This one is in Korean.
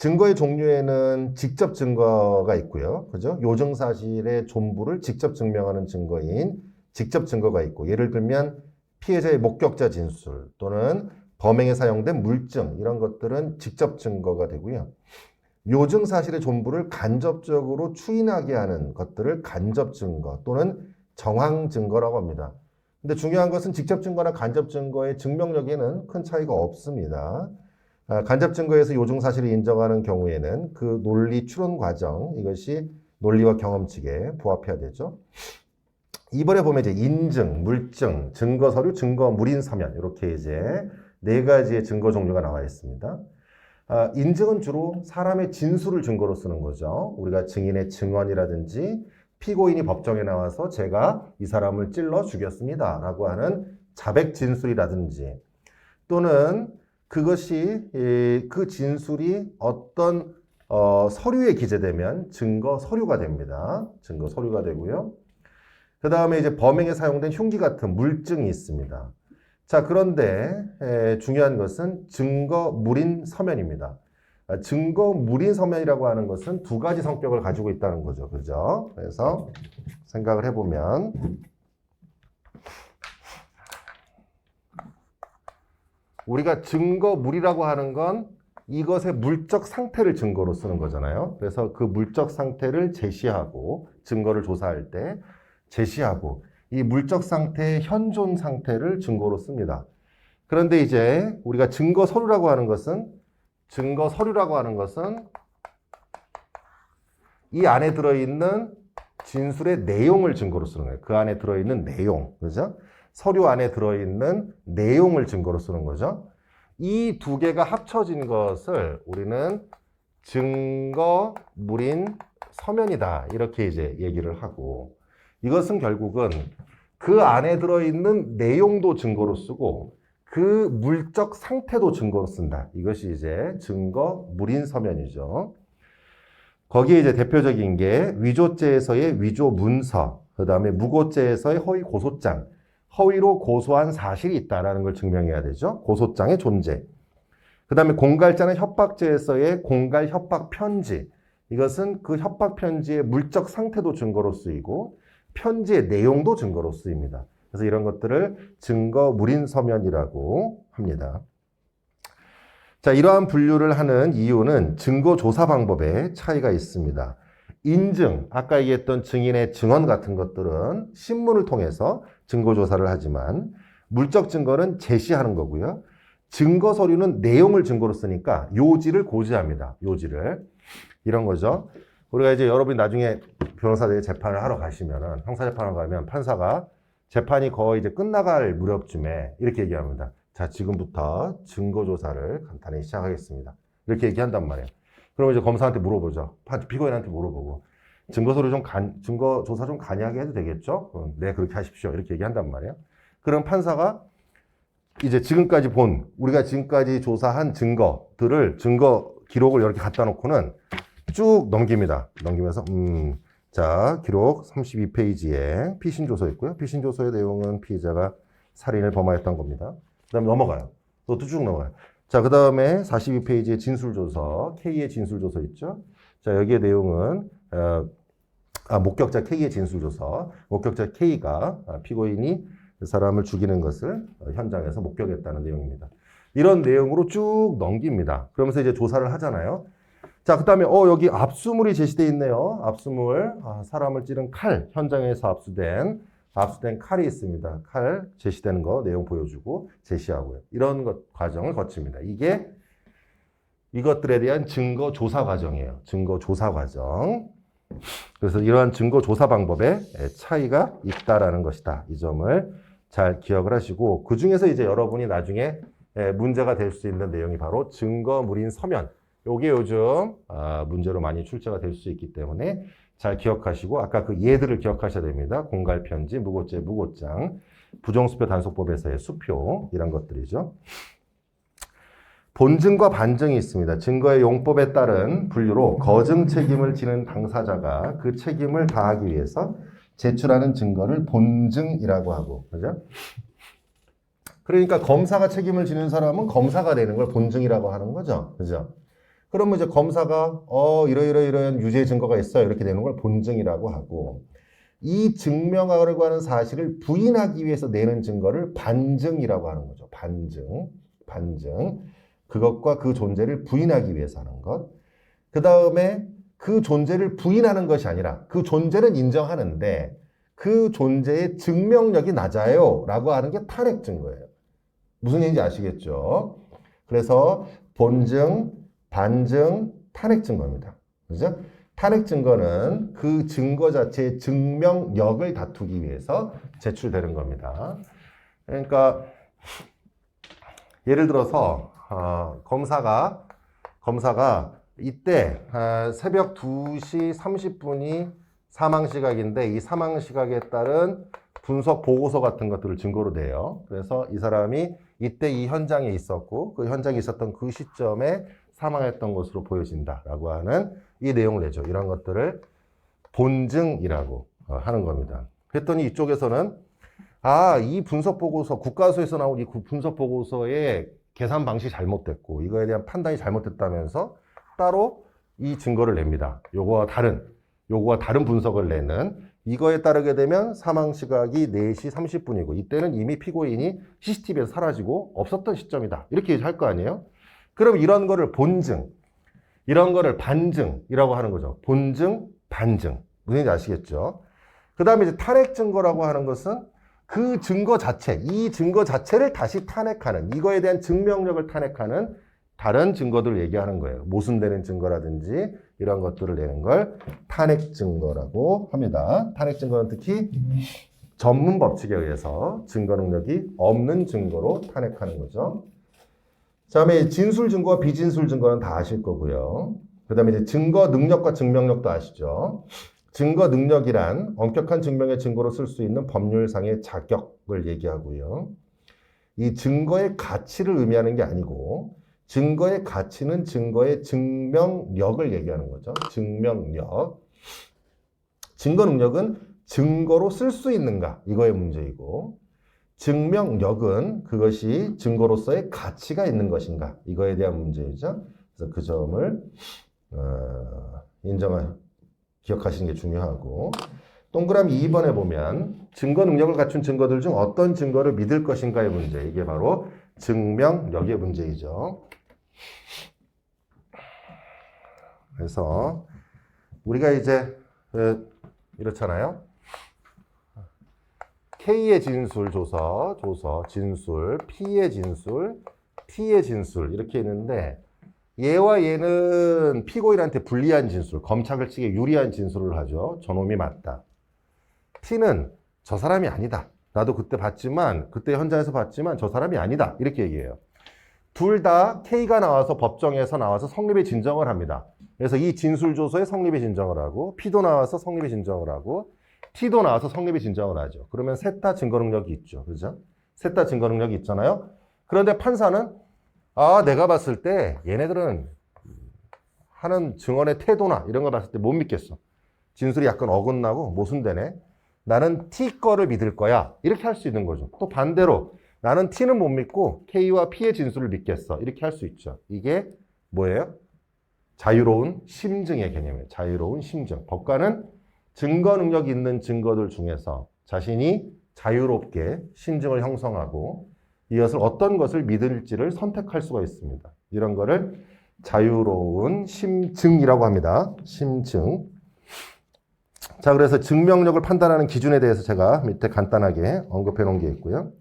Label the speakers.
Speaker 1: 증거의 종류에는 직접 증거가 있고요. 그죠? 요증 사실의 존부를 직접 증명하는 증거인 직접 증거가 있고, 예를 들면 피해자의 목격자 진술 또는 범행에 사용된 물증, 이런 것들은 직접 증거가 되고요. 요증 사실의 존부를 간접적으로 추인하게 하는 것들을 간접 증거 또는 정황 증거라고 합니다. 근데 중요한 것은 직접 증거나 간접 증거의 증명력에는 큰 차이가 없습니다. 간접 증거에서 요증 사실을 인정하는 경우에는 그 논리 추론 과정, 이것이 논리와 경험칙에 부합해야 되죠. 이번에 보면 이제 인증, 물증, 증거 서류, 증거 물인 서면, 이렇게 이제 네 가지의 증거 종류가 나와 있습니다. 인증은 주로 사람의 진술을 증거로 쓰는 거죠. 우리가 증인의 증언이라든지 피고인이 법정에 나와서 제가 이 사람을 찔러 죽였습니다 라고 하는 자백 진술이라든지, 또는 그것이 그 진술이 어떤 서류에 기재되면 증거 서류가 됩니다. 증거 서류가 되고요. 그 다음에 이제 범행에 사용된 흉기 같은 물증이 있습니다. 자, 그런데 중요한 것은 증거 물인 서면입니다. 증거 물인 서면이라고 하는 것은 두 가지 성격을 가지고 있다는 거죠. 그죠? 그래서 생각을 해보면, 우리가 증거물이라고 하는 건 이것의 물적 상태를 증거로 쓰는 거잖아요. 그래서 그 물적 상태를 제시하고, 증거를 조사할 때 제시하고, 이 물적 상태의 현존 상태를 증거로 씁니다. 그런데 이제 우리가 증거 서류라고 하는 것은 이 안에 들어있는 진술의 내용을 증거로 쓰는 거예요. 그 안에 들어있는 내용, 그죠? 서류 안에 들어있는 내용을 증거로 쓰는 거죠. 이 두 개가 합쳐진 것을 우리는 증거물인 서면이다, 이렇게 이제 얘기를 하고, 이것은 결국은 그 안에 들어있는 내용도 증거로 쓰고 그 물적 상태도 증거로 쓴다. 이것이 이제 증거물인 서면이죠. 거기에 이제 대표적인 게 위조죄에서의 위조 문서, 그 다음에 무고죄에서의 허위 고소장, 허위로 고소한 사실이 있다라는 걸 증명해야 되죠. 고소장의 존재. 그 다음에 공갈자는 협박죄에서의 공갈 협박 편지. 이것은 그 협박 편지의 물적 상태도 증거로 쓰이고 편지의 내용도 증거로 쓰입니다. 그래서 이런 것들을 증거물인 서면이라고 합니다. 자, 이러한 분류를 하는 이유는 증거 조사 방법에 차이가 있습니다. 인증, 아까 얘기했던 증인의 증언 같은 것들은 신문을 통해서 증거 조사를 하지만, 물적 증거는 제시하는 거고요. 증거 서류는 내용을 증거로 쓰니까 요지를 고지합니다. 요지를. 이런 거죠. 우리가 이제 여러분이 나중에 변호사들이 재판을 하러 가시면은, 형사재판을 가면 판사가 재판이 거의 이제 끝나갈 무렵쯤에 이렇게 얘기합니다. 자, 지금부터 증거조사를 간단히 시작하겠습니다. 이렇게 얘기한단 말이에요. 그러면 이제 검사한테 물어보죠. 피고인한테 물어보고, 증거조사 좀 간이하게 해도 되겠죠? 네, 그렇게 하십시오. 이렇게 얘기한단 말이에요. 그럼 판사가 이제 우리가 지금까지 조사한 증거들을, 증거 기록을 이렇게 갖다 놓고는 쭉 넘깁니다. 넘기면서, 자, 기록 32페이지에 피신조서 있고요. 피신조서의 내용은 피의자가 살인을 범하였던 겁니다. 그 다음에 넘어가요. 또 쭉 넘어가요. 자, 그 다음에 42페이지에 진술조서, K의 진술조서 있죠. 자, 여기의 내용은, 목격자 K의 진술조서. 목격자 K가 피고인이 그 사람을 죽이는 것을 현장에서 목격했다는 내용입니다. 이런 내용으로 쭉 넘깁니다. 그러면서 이제 조사를 하잖아요. 자, 그 다음에 여기 압수물이 제시되어 있네요. 압수물, 사람을 찌른 칼, 현장에서 압수된 칼이 있습니다. 칼 제시되는 거 내용 보여주고 제시하고요. 이런 과정을 거칩니다. 이것들에 대한 증거 조사 과정이에요. 증거 조사 과정. 그래서 이러한 증거 조사 방법에 차이가 있다라는 것이다. 이 점을 잘 기억을 하시고, 그 중에서 이제 여러분이 나중에 문제가 될 수 있는 내용이 바로 증거물인 서면. 요게 요즘 문제로 많이 출제가 될 수 있기 때문에 잘 기억하시고, 아까 그 예들을 기억하셔야 됩니다. 공갈편지, 무고죄, 무고장, 부정수표 단속법에서의 수표, 이런 것들이죠. 본증과 반증이 있습니다. 증거의 용법에 따른 분류로 거증 책임을 지는 당사자가 그 책임을 다하기 위해서 제출하는 증거를 본증이라고 하고, 그죠? 그러니까 검사가 책임을 지는 사람은 검사가 되는 걸 본증이라고 하는 거죠. 그죠? 그러면 이제 검사가 이러이러이러한 유죄 증거가 있어요. 이렇게 되는 걸 본증이라고 하고, 이 증명하려고 하는 사실을 부인하기 위해서 내는 증거를 반증이라고 하는 거죠. 반증. 그것과 그 존재를 부인하기 위해서 하는 것. 그 다음에 그 존재를 부인하는 것이 아니라 그 존재는 인정하는데 그 존재의 증명력이 낮아요 라고 하는 게 탄핵 증거예요. 무슨 얘기인지 아시겠죠? 그래서 본증, 반증, 탄핵 증거입니다. 그죠? 탄핵 증거는 그 증거 자체의 증명력을 다투기 위해서 제출되는 겁니다. 그러니까 예를 들어서 검사가 이때 새벽 2시 30분이 사망 시각인데 이 사망 시각에 따른 분석 보고서 같은 것들을 증거로 내요. 그래서 이 사람이 이때 이 현장에 있었고 그 현장에 있었던 그 시점에 사망했던 것으로 보여진다라고 하는 이 내용을 내죠. 이런 것들을 본증이라고 하는 겁니다. 그랬더니 이쪽에서는 이 분석 보고서, 국가수에서 나온 이 분석 보고서의 계산 방식이 잘못됐고 이거에 대한 판단이 잘못됐다면서 따로 이 증거를 냅니다. 요거와 다른 분석을 내는, 이거에 따르게 되면 사망 시각이 4시 30분이고 이때는 이미 피고인이 CCTV에서 사라지고 없었던 시점이다. 이렇게 할 거 아니에요? 그럼 이런 거를 본증, 이런 거를 반증이라고 하는 거죠. 본증, 반증. 무슨 얘기인지 아시겠죠? 그 다음에 이제 탄핵 증거라고 하는 것은 그 증거 자체, 이 증거 자체를 다시 탄핵하는, 이거에 대한 증명력을 탄핵하는 다른 증거들을 얘기하는 거예요. 모순되는 증거라든지 이런 것들을 내는 걸 탄핵 증거라고 합니다. 탄핵 증거는 특히 전문 법칙에 의해서 증거 능력이 없는 증거로 탄핵하는 거죠. 그 다음에 진술 증거와 비진술 증거는 다 아실 거고요. 그 다음에 이제 증거 능력과 증명력도 아시죠. 증거 능력이란 엄격한 증명의 증거로 쓸 수 있는 법률상의 자격을 얘기하고요. 이 증거의 가치를 의미하는 게 아니고 증거의 가치는 증거의 증명력을 얘기하는 거죠. 증명력. 증거 능력은 증거로 쓸 수 있는가 이거의 문제이고 증명력은 그것이 증거로서의 가치가 있는 것인가 이거에 대한 문제이죠. 그래서 그 점을 기억하시는 게 중요하고, 동그라미 2번에 보면 증거 능력을 갖춘 증거들 중 어떤 증거를 믿을 것인가의 문제, 이게 바로 증명력의 문제이죠. 그래서 우리가 이제 이렇잖아요. K의 진술, 조서, 진술, P의 진술, T의 진술 이렇게 있는데 얘와 얘는 피고인한테 불리한 진술, 검찰 측에 유리한 진술을 하죠. 저놈이 맞다. T는 저 사람이 아니다. 나도 그때 현장에서 봤지만 저 사람이 아니다. 이렇게 얘기해요. 둘 다 K가 나와서 법정에서 나와서 성립의 진정을 합니다. 그래서 이 진술조서에 성립의 진정을 하고 P도 나와서 성립의 진정을 하고 T도 나와서 성립의 진정을 하죠. 그러면 셋 다 증거 능력이 있죠. 그죠? 셋 다 증거 능력이 있잖아요. 그런데 판사는 내가 봤을 때 얘네들은 하는 증언의 태도나 이런 거 봤을 때 못 믿겠어. 진술이 약간 어긋나고 모순되네. 나는 T 거를 믿을 거야. 이렇게 할 수 있는 거죠. 또 반대로 나는 T는 못 믿고 K와 P의 진술을 믿겠어. 이렇게 할 수 있죠. 이게 뭐예요? 자유로운 심증의 개념이에요. 자유로운 심증. 법관은 증거 능력이 있는 증거들 중에서 자신이 자유롭게 심증을 형성하고 이것을 어떤 것을 믿을지를 선택할 수가 있습니다. 이런 거를 자유로운 심증이라고 합니다. 심증. 자, 그래서 증명력을 판단하는 기준에 대해서 제가 밑에 간단하게 언급해 놓은 게 있고요.